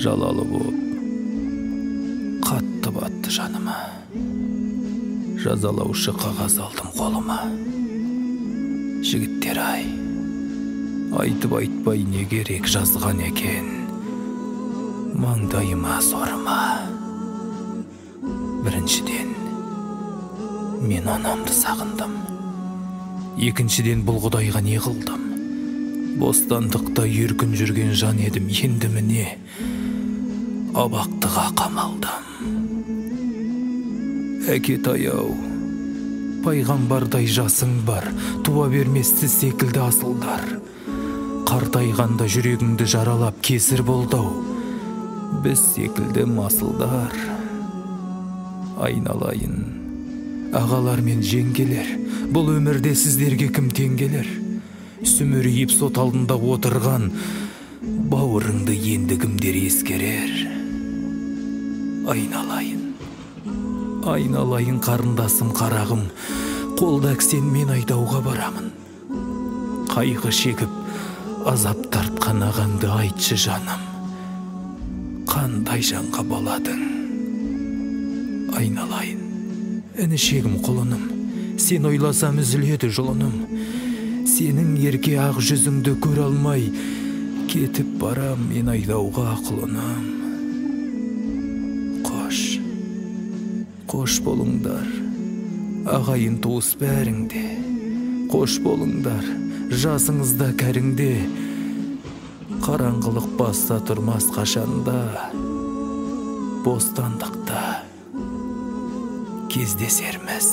жалалы болып қатты батты жаныма. Жазалаушы қағаз алдым қолыма. Жігіттер ай, айтып айтпай не керек жазған екен маңдайыма сорыма. Біріншіден мен анамды сағындым, екіншіден бұл құдайға не қылдым. Бостандықта еркін жүрген жан едім, енді міне абақтыға қамалдым. Әкетай-ау, пайғамбардай жасың бар, туа берместі секілді асылдар. Қартайғанда жүрегіңді жаралап кесір болдау, біз секілді масылдар. Айналайын, ағалар мен жеңгелер, бұл өмірде сіздерге кім тең келер? Сүмірейіп сот алдында отырған бауырыңды енді кімдер ескерер? Айналайын, айналайын қарындасым қарағым, қолда кісен мен айдауға барамын. Қайғы шегіп азап тартқан ағаңды айтшы жаным, қандай жанға боладың? Айналайын, інішегім құлыным, сен ойласам үзіледі жұлыным. Сенің ерке ақ жүзіңді көре алмай кетіп барам мен айдауға құлыным. Қош болыңдар, ағайын туыс бәріңде. Қош болыңдар, жасыңызда кәріңде. Қараңғылық баста тұрмас қашанда, бостандықта кездесерміз.